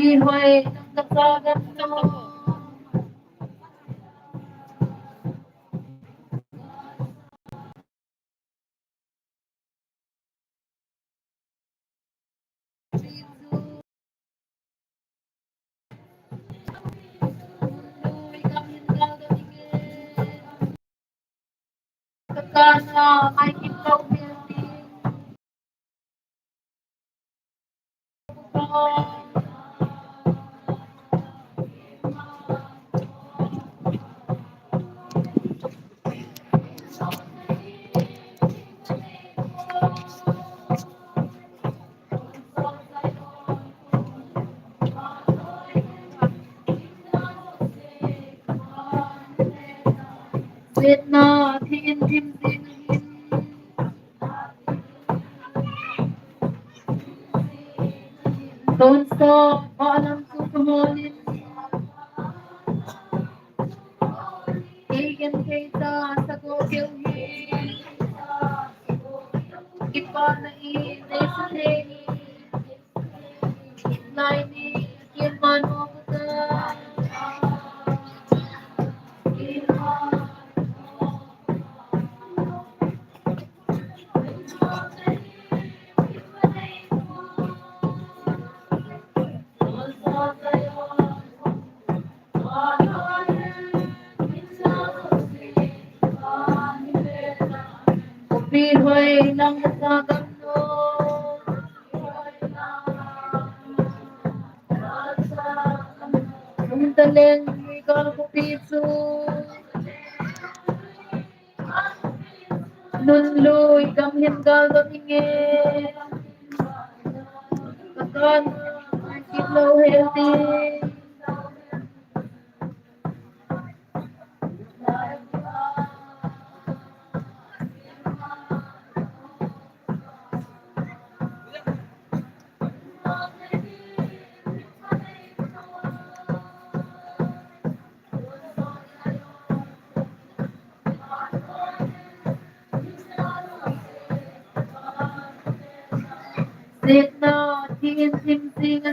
Pihoy ng dasagan no. Kakana, may kitlaw building. Sweet na, tin, tin, tin, tin. Don't stop, paalam susuholin. Igan kita sa gokilhin. Ipa na inisip. Naini, kimano kita. Pihoy ng dasagan no. Umtaleng, ikaw ko piso. Nunloy, kamhin gagawin. Kakan, kitlaw healthy. Sit na, tin, tin, tin,